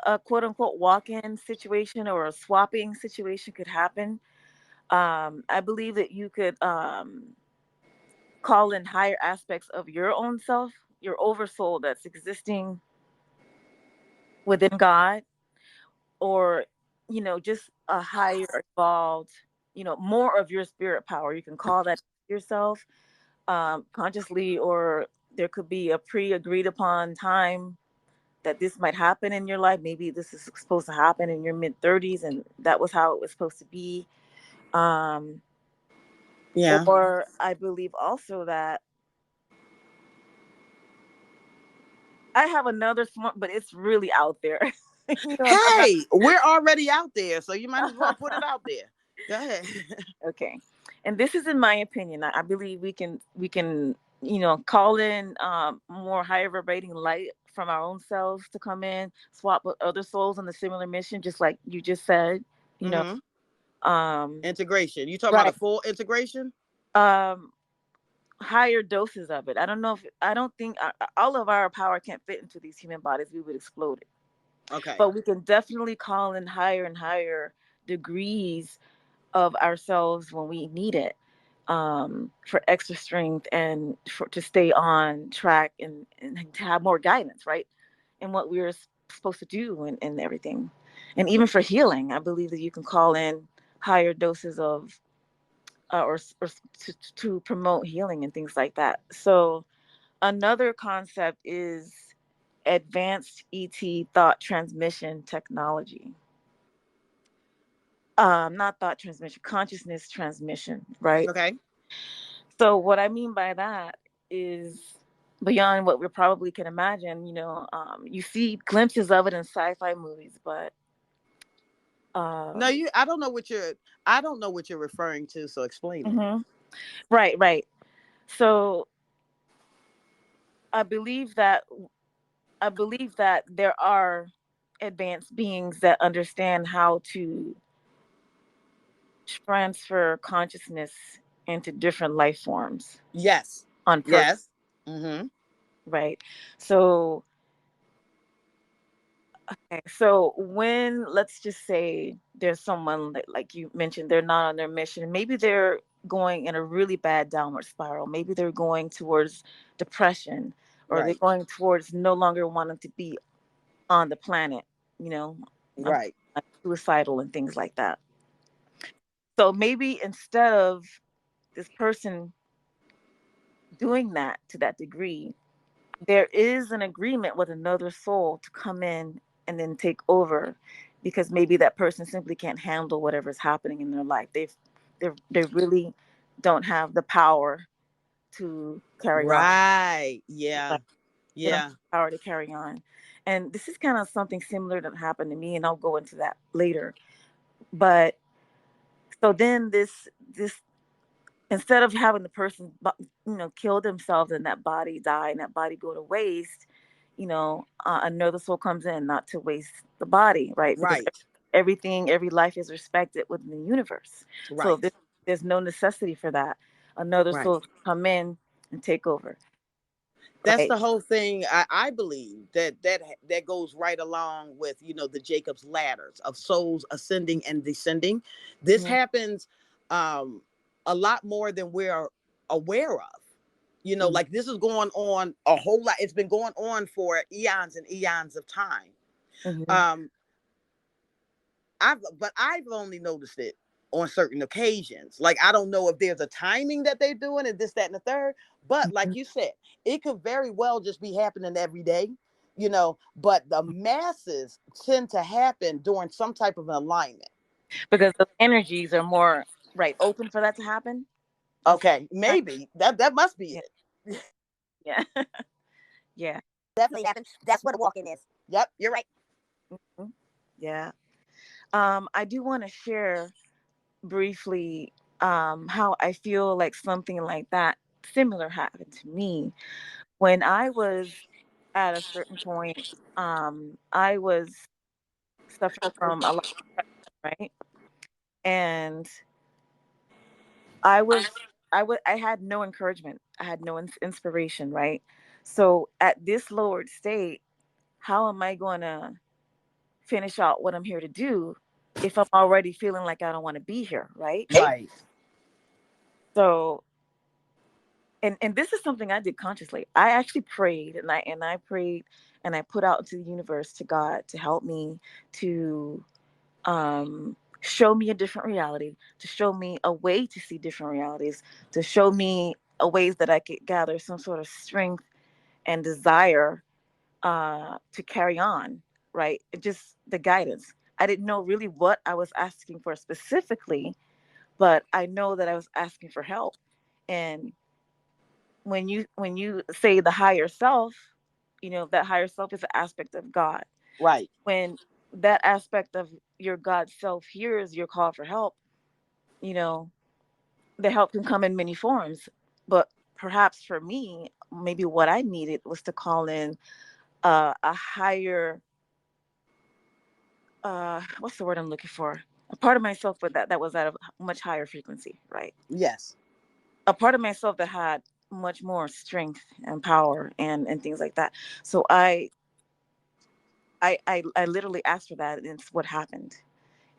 a quote unquote walk-in situation or a swapping situation could happen. I believe that you could call in higher aspects of your own self, your oversoul that's existing within God, or just a higher evolved, more of your spirit power. You can call that yourself consciously, or there could be a pre-agreed upon time that this might happen in your life. Maybe this is supposed to happen in your mid 30s, and that was how it was supposed to be. Um, Yeah. or I believe also that I have another smart, but it's really out there. I'm not Hey, we're already out there, so you might as well put it out there. Go ahead. okay. And this is in my opinion. I believe we can call in more higher vibrating light from our own selves to come in, swap with other souls on the similar mission, just like you just said. You know, Mm-hmm. um, Integration. You talking about a right. full integration? Um, higher doses of it. I don't think all of our power can't fit into these human bodies. We would explode it. Okay. But we can definitely call in higher and higher degrees of ourselves when we need it, for extra strength and to stay on track, and to have more guidance, right? And what we're supposed to do and everything. And even for healing, I believe that you can call in higher doses of or to promote healing and things like that. So another concept is advanced ET thought transmission technology. Not thought transmission, consciousness transmission, right? Okay. So what I mean by that is beyond what we probably can imagine. You see glimpses of it in sci-fi movies, but No, um, I don't know what you're referring to, so explain it. mhm. Right, right. So I believe that I believe that there are advanced beings that understand how to transfer consciousness into different life forms Yes. on purpose, Yes. Mm-hmm. right? So, okay, so when let's just say there's someone like you mentioned, they're not on their mission. Maybe they're going in a really bad downward spiral. Maybe they're going towards depression, or they're Right. going towards no longer wanting to be on the planet. You know, I'm Right. like suicidal and things like that. So maybe instead of this person doing that to that degree, there is an agreement with another soul to come in and then take over, because maybe that person simply can't handle whatever's happening in their life. They really don't have the power to carry on. Right. Yeah. Like, they don't have Yeah. the power to carry on. And this is kind of something similar that happened to me, and I'll go into that later. But so then this instead of having the person kill themselves and that body die and that body go to waste, another soul comes in, not to waste the body, right? Because Right. every life is respected within the universe. So Right. there's no necessity for that. Another Right. soul come in and take over, That's right? the whole thing. I believe that goes right along with, the Jacob's ladders of souls ascending and descending. This Mhm. happens um a lot more than we're aware of. Mhm. Like, this is going on a whole lot. It's been going on for eons and eons of time. Mhm. um I've only noticed it on certain occasions. Like, I don't know if there's a timing that they're doing and this, that, and the third. But like Mhm. you said, it could very well just be happening every day. But the masses tend to happen during some type of alignment. Because the energies are more right open for that to happen. That's Okay, right. maybe that must be Yeah. it. Yeah. Yeah. Definitely happen. That's what a walk-in is. Yep, you're right. Mhm. Yeah. I do want to share briefly how I feel like something like that similar happened to me when I was at a certain point. I was suffering from a lot of depression, right? And I was, I had no encouragement. I had no inspiration, right? So at this lowered state, how am I going to finish out what I'm here to do if I'm already feeling like I don't want to be here, right? Right. So and this is something I did consciously. I actually prayed, and I prayed, and I put out into the universe to God to help me to show me a different reality, to show me a way to see different realities, to show me a ways that I could gather some sort of strength and desire to carry on, right? Just the guidance. I didn't know really what I was asking for specifically, but I know that I was asking for help. And when you say the higher self, that higher self is an aspect of God. Right. When that aspect of your God self hears your call for help, you know the help can come in many forms. But perhaps for me, maybe what I needed was to call in a higher, what's the word I'm looking for, a part of myself, but that was at a much higher frequency, right? Yes. A part of myself that had much more strength and power and things like that. So I literally asked for that, and it's what happened.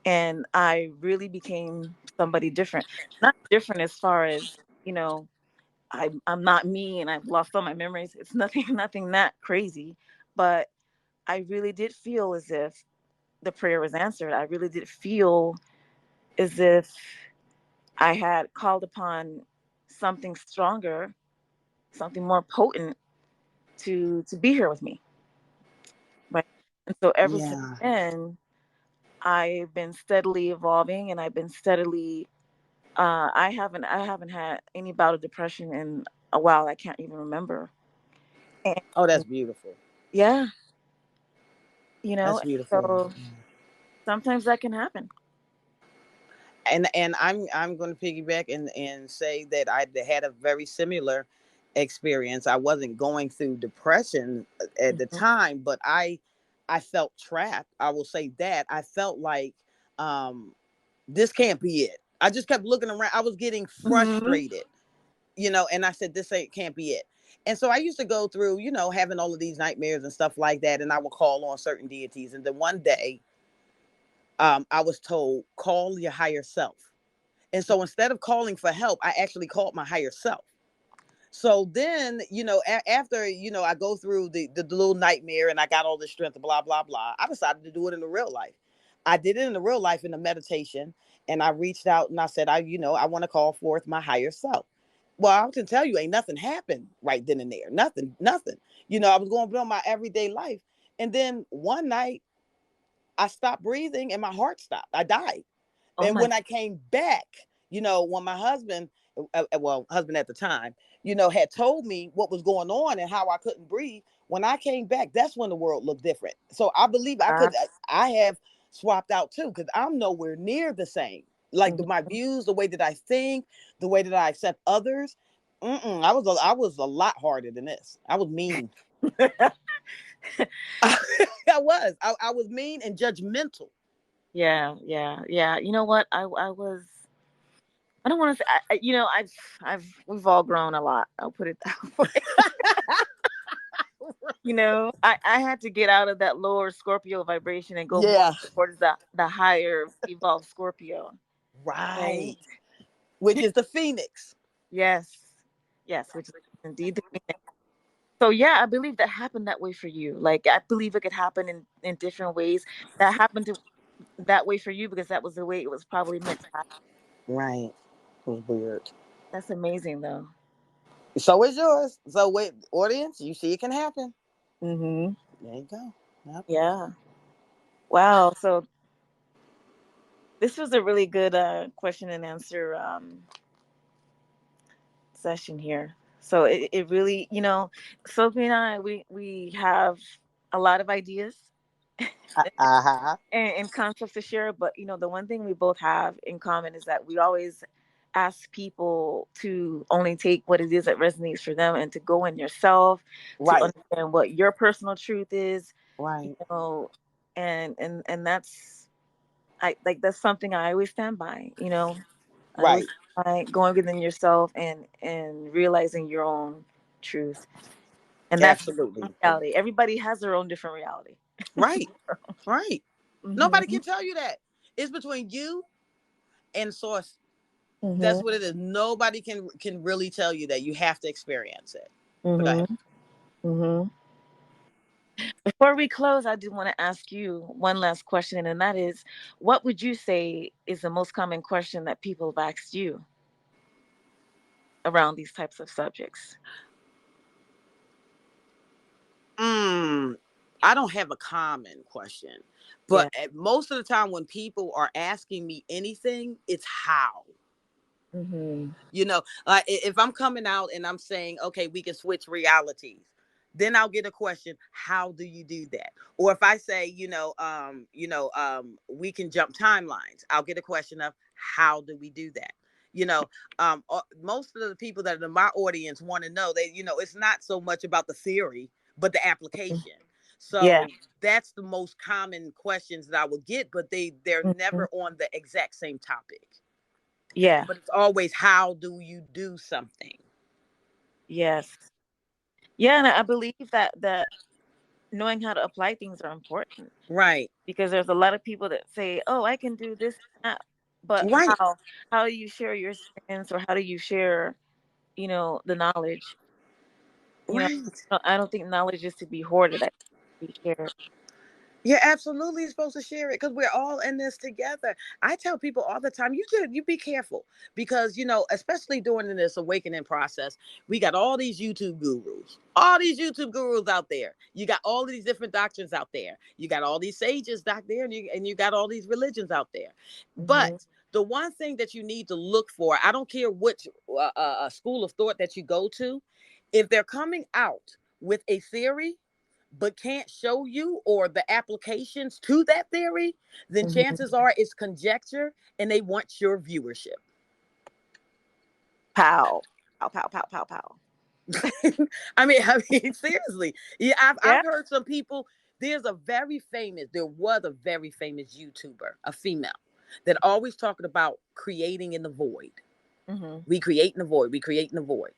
And I really became somebody different. Not different as far as, you know, I'm not me and I've lost all my memories. It's nothing nothing that crazy. But I really did feel as if the prayer was answered. I really did feel as if I had called upon something stronger, something more potent to be here with me. Right. And so ever since Yeah. then, I've been steadily evolving, and I've been steadily I haven't had any bout of depression in a while. I can't even remember. And Oh, that's beautiful. yeah, That's beautiful. so sometimes that can happen. And I'm going to piggyback and say that I had a very similar experience. I wasn't going through depression at the Mhm. time, but I felt trapped. I will say that I felt like um this can't be it. I just kept looking around. I was getting Mhm. frustrated, and I said this ain't can't be it. And so I used to go through, having all of these nightmares and stuff like that, and I would call on certain deities. And then one day, I was told, call your higher self. And so instead of calling for help, I actually called my higher self. So then, after, I go through the little nightmare and I got all this strength, blah, blah, blah, I decided to do it in the real life. I did it in the real life in the meditation. And I reached out and I said, I want to call forth my higher self. Well, I can tell you, ain't nothing happened right then and there. Nothing, nothing. I was going on my everyday life. And then one night I stopped breathing and my heart stopped. I died. Oh And my. when I came back, when my husband, husband at the time, had told me what was going on and how I couldn't breathe, when I came back, that's when the world looked different. So I believe God. I have swapped out too, because I'm nowhere near the same. Like Mhm. my views, the way that I think, the way that I accept others. I was a lot harder than this. I was mean. I was mean and judgmental. Yeah, yeah, yeah. You know what? I was. I don't want to say. We've all grown a lot. I'll put it that way. I had to get out of that lower Scorpio vibration and go more Yeah, towards the higher evolved Scorpio. Right. right. Which is the Phoenix. Yes. Yes, which is indeed the Phoenix. So yeah, I believe that happened that way for you. Like I believe it could happen in different ways. That happened to that way for you because that was the way it was probably meant to happen. Right. It was weird. That's amazing though. So is yours. So wait, audience, you see it can happen. Mhm. There you go. Yep. Yeah. Wow. So this was a really good question and answer session here. So it really, Sophie and I, we have a lot of ideas Uh-huh. and concepts to share, but the one thing we both have in common is that we always ask people to only take what it is that resonates for them and to go in yourself to Right. understand what your personal truth is, you Right. know, and that's something I always stand by, I always Right. stand by going within yourself and realizing your own truth. And that's your own Absolutely. reality. Everybody has their own different reality. Right. Right. Nobody Hmm. can tell you that. It's between you and source. Hmm. That's what it is. Nobody can really tell you that. You have to experience it. But go Hmm. ahead. Hmm. Before we close, I do want to ask you one last question, and that is, what would you say is the most common question that people have asked you around these types of subjects? Mm, I don't have a common question, but Yeah. most of the time when people are asking me anything, it's how. Hmm. Like if I'm coming out and I'm saying, okay, we can switch realities, then I'll get a question, how do you do that? Or if I say, we can jump timelines, I'll get a question of how do we do that? Most of the people that are in my audience want to know that, it's not so much about the theory, but the application. Yeah. So that's the most common questions that I would get, but they're Hmm. never on the exact same topic. Yeah. But it's always how do you do something? Yes. Yeah, and I believe that knowing how to apply things are important Right. because there's a lot of people that say, "Oh, I can do this," and that, but Right. how do you share your experience or how do you share, the knowledge? You know, Right. I don't think knowledge is to be hoarded. I think it should be shared. You're absolutely supposed to share it because we're all in this together. I tell people all the time, you be careful because especially during this awakening process, we got all these YouTube gurus out there. You got all these different doctrines out there. You got all these sages out there, and you got all these religions out there. Mm-hmm. But the one thing that you need to look for, I don't care which school of thought that you go to, if they're coming out with a theory but can't show you or the applications to that theory, then Mm-hmm. chances are it's conjecture and they want your viewership. Pow, pow, pow, pow, pow, pow. I mean, seriously. Yeah, Yeah. I've heard some people. There was a very famous YouTuber, a female, that always talking about creating in the void. Mm-hmm. We create in the void. We create in the void.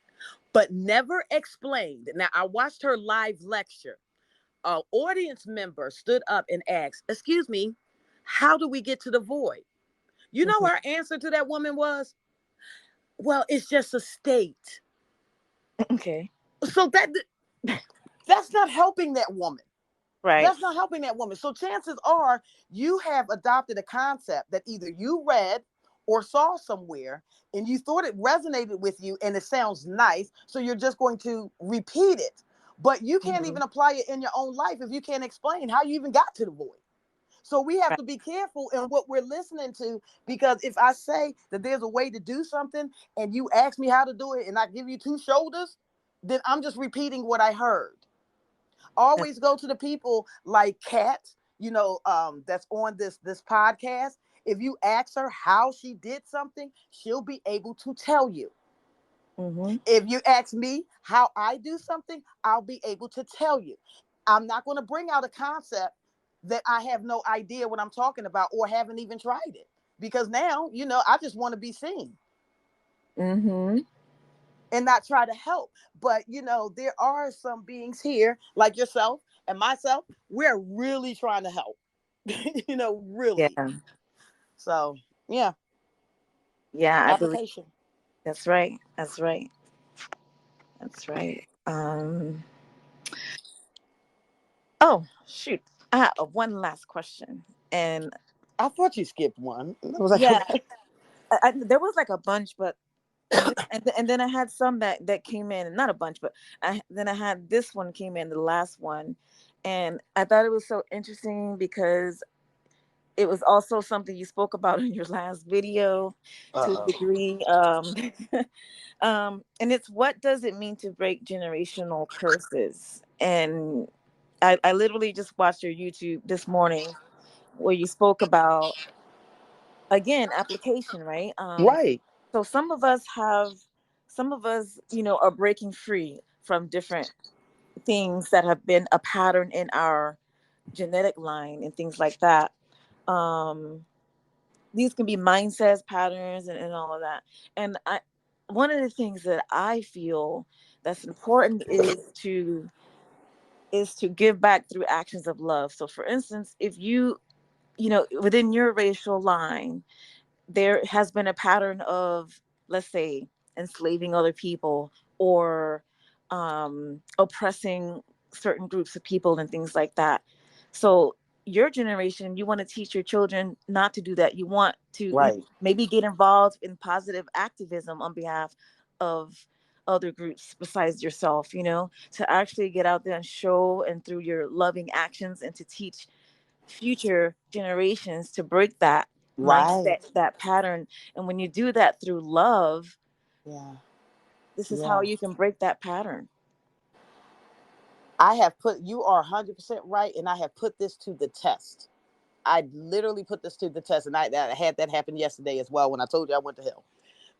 But never explained. Now, I watched her live lecture. An audience member stood up and asked, "Excuse me, how do we get to the void?" You know, Mm-hmm. her answer to that woman was, "Well, it's just a state." Okay. So that's not helping that woman. Right. That's not helping that woman. So chances are you have adopted a concept that either you read or saw somewhere and you thought it resonated with you and it sounds nice. So you're just going to repeat it. But you can't Mm-hmm. even apply it in your own life if you can't explain how you even got to the void. So we have Right. to be careful in what we're listening to, because if I say that there's a way to do something and you ask me how to do it and I give you two shoulders, then I'm just repeating what I heard. That's, Always go to the people like Kat, that's on this podcast. If you ask her how she did something, she'll be able to tell you. mm-hmm. If you ask me how I do something, I'll be able to tell you. I'm not going to bring out a concept that I have no idea what I'm talking about or haven't even tried it, because now, I just want to be seen Mm-hmm. and not try to help. But, there are some beings here like yourself and myself. We're really trying to help, really. Yeah. So, yeah, Yeah, I believe application. that's right. That's right. That's right. Oh, shoot. I have one last question. And I thought you skipped one. I was like, yeah, okay. there was like a bunch, but and then I had some that came in, not a bunch, but then I had this one came in, the last one, and I thought it was so interesting because it was also something you spoke about in your last video to a Uh-oh. degree. And it's, what does it mean to break generational curses? And I literally just watched your YouTube this morning where you spoke about, again, application, right? Right, So some of us, are breaking free from different things that have been a pattern in our genetic line and things like that. Um, these can be mindsets, patterns, and all of that. And one of the things that I feel that's important is to give back through actions of love. So for instance, if within your racial line, there has been a pattern of, let's say, enslaving other people or oppressing certain groups of people and things like that. So your generation, you want to teach your children not to do that. You want to right, maybe get involved in positive activism on behalf of other groups besides yourself, to actually get out there and show, and through your loving actions, and to teach future generations to break that right. mindset, that pattern. And when you do that through love, Yeah, this is how yeah. you can break that pattern. You are 100% right, and I have put this to the test. I literally put this to the test, and I had that happen yesterday as well when I told you I went to hell,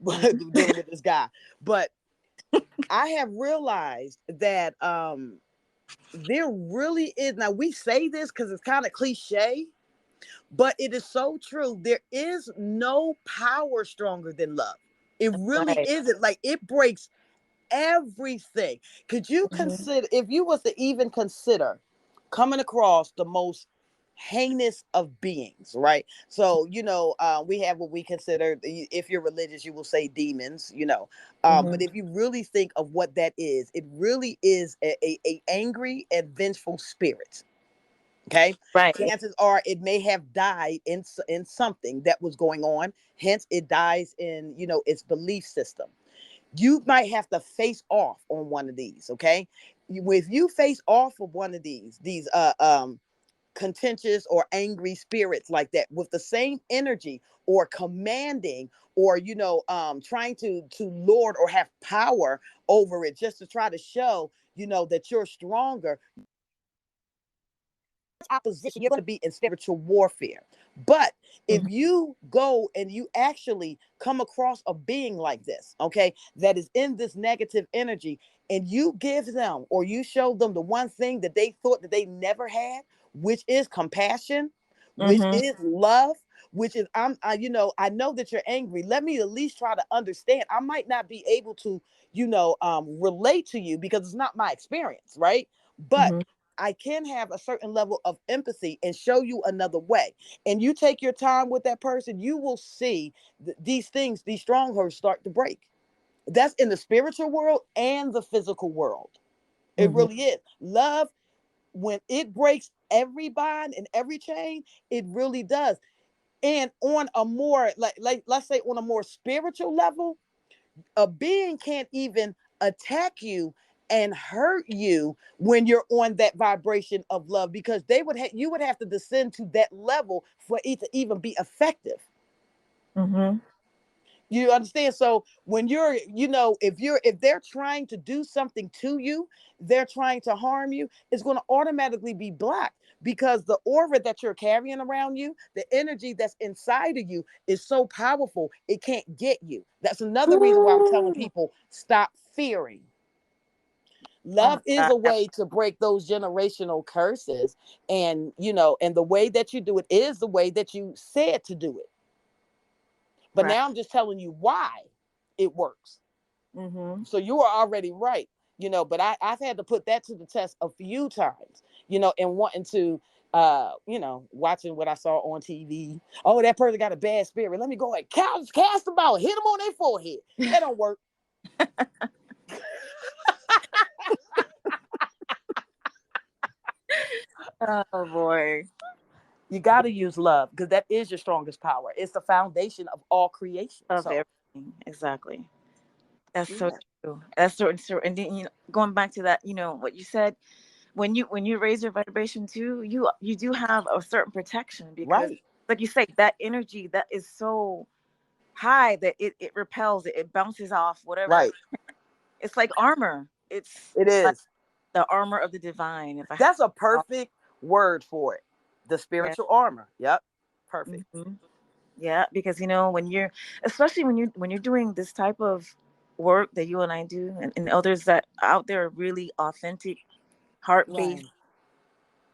but Mhm. dealing with this guy. But I have realized that there really is. Now we say this because it's kind of cliche, but it is so true. There is no power stronger than love. It really Right. isn't. Like, it breaks everything. Could you Hmm. consider, if you was to even consider coming across the most heinous of beings, right? So, we have what we consider, if you're religious, you will say demons, Hmm. but if you really think of what that is, it really is a angry and vengeful spirit. Okay. Right. Chances are it may have died in something that was going on. Hence, it dies in, its belief system. You might have to face off on one of these. Okay. If you face off of one of these contentious or angry spirits like that with the same energy, or commanding, or trying to lord or have power over it, just to try to show that you're stronger, opposition, you're going to be in spiritual warfare. But if Mm-hmm. you go and you actually come across a being like this, okay, that is in this negative energy, and you give them, or you show them, the one thing that they thought that they never had, which is compassion, which Mm-hmm. is love, which is, I know that you're angry. Let me at least try to understand. I might not be able to, relate to you because it's not my experience, right? But Mm-hmm. I can have a certain level of empathy and show you another way. And you take your time with that person, you will see these things, these strongholds start to break. That's in the spiritual world and the physical world. It Mm-hmm. really is. Love, when it breaks every bond and every chain, it really does. And on a more, like let's say on a more spiritual level, a being can't even attack you and hurt you when you're on that vibration of love, because you would have to descend to that level for it to even be effective. Mm-hmm. You understand? So when you're, if they're trying to do something to you, they're trying to harm you, it's going to automatically be blocked, because the aura that you're carrying around you, the energy that's inside of you, is so powerful, it can't get you. That's another reason why I'm telling Ooh. people, stop fearing. Oh my Love is God. a way to break those generational curses. And, and the way that you do it is the way that you said to do it. But Right. now I'm just telling you why it works. Mm-hmm. So you are already right, but I've had to put that to the test a few times, and wanting to, watching what I saw on TV. Oh, that person got a bad spirit. Let me go ahead, cast them out, hit them on their forehead. That don't work. Oh boy. You got to use love, because that is your strongest power. It's the foundation of all creation. Of So, everything. Exactly. That's so yeah. true. That's so. And then, going back to that, what you said, when you raise your vibration too, you do have a certain protection, because, Right, like you say, that energy that is so high that it repels it, it bounces off whatever. right. It's like armor. It's It like is. the armor of the divine. If I That's a have, perfect word for it. The yeah. spiritual armor. Yep. Perfect. Hmm. Yeah, because when you're, especially when you're doing this type of work that you and I do, and others that out there are really authentic, heart-based Right.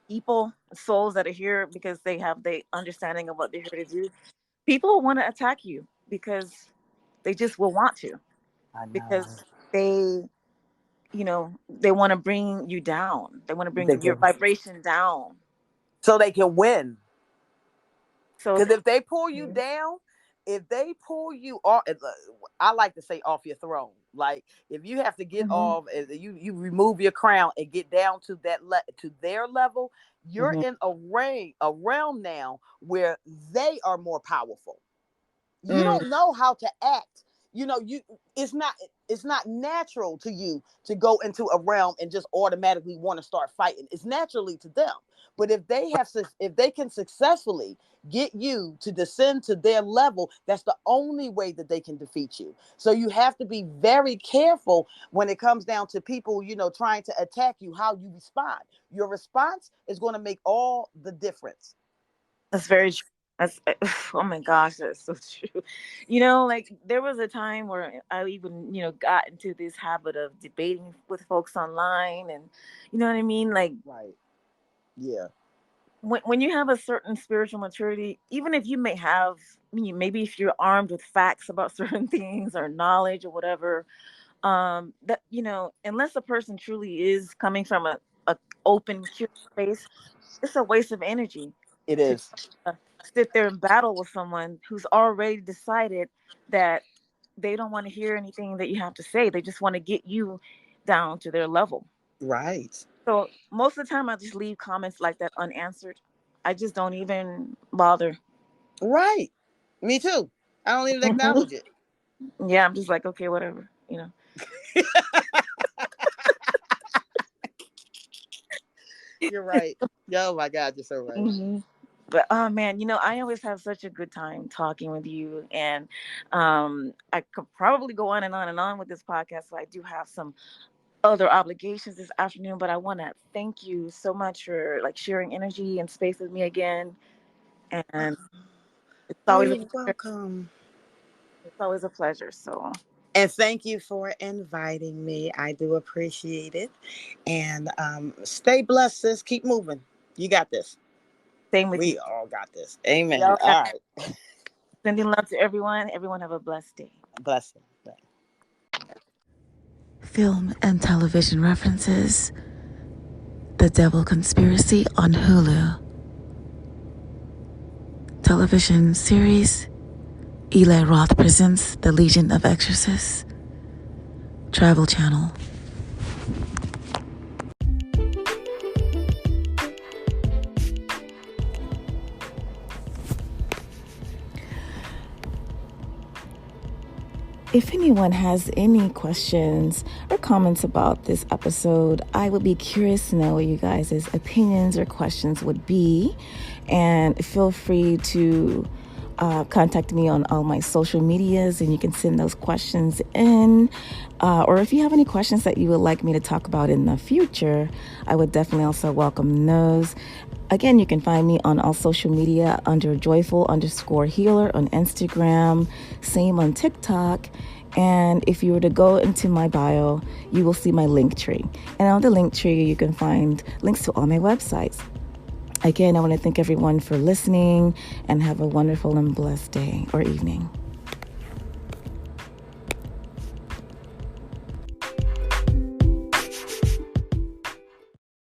people, souls that are here because they have the understanding of what they're here to do. People want to attack you because they just will want to, I know. because they they want to bring you down. They want to They bring your can, vibration down. so they can win. So Because if they pull you Mhm. down, if they pull you off, I like to say off your throne. Like, if you have to get Mhm. off, you remove your crown and get down to to their level, you're Mhm. in a realm now where they are more powerful. You Mm. don't know how to act. You it's not it's not natural to you to go into a realm and just automatically want to start fighting. It's naturally to them. But if they can successfully get you to descend to their level, that's the only way that they can defeat you. So you have to be very careful when it comes down to people, trying to attack you, how you respond. Your response is going to make all the difference. That's very true. That's oh my gosh, that's so true. Like there was a time where I even, got into this habit of debating with folks online, and you know what I mean? Like Right. Yeah. when you have a certain spiritual maturity, even if you may have, maybe if you're armed with facts about certain things or knowledge or whatever, that unless a person truly is coming from a open, curious space, it's a waste of energy It to is. uh, sit there and battle with someone who's already decided that they don't want to hear anything that you have to say. They just want to get you down to their level. Right. So most of the time I just leave comments like that unanswered. I just don't even bother. Right. Me too. I don't even acknowledge it. Yeah, I'm just like, okay, whatever, You're right. Oh my God, you're so right. hmm But oh man, I always have such a good time talking with you, and I could probably go on and on and on with this podcast. So I do have some other obligations this afternoon, but I want to thank you so much for like sharing energy and space with me again. And it's Oh, always a you're pleasure. welcome. It's always a pleasure. So And thank you for inviting me. I do appreciate it. And stay blessed, sis. Keep moving. You got this. same with you. We all got this. Amen. Y'all got All right. sending love to everyone. Everyone have a blessed day. Blessing. Film and television references: The Devil Conspiracy on Hulu. Television series: Eli Roth presents The Legion of Exorcists. Travel Channel. If anyone has any questions or comments about this episode, I would be curious to know what you guys' opinions or questions would be. And feel free to contact me on all my social medias, and you can send those questions in. Or if you have any questions that you would like me to talk about in the future, I would definitely also welcome those. Again, you can find me on all social media under joyful_healer on Instagram, same on TikTok. And if you were to go into my bio, you will see my link tree. And on the link tree, you can find links to all my websites. Again, I want to thank everyone for listening, and have a wonderful and blessed day or evening.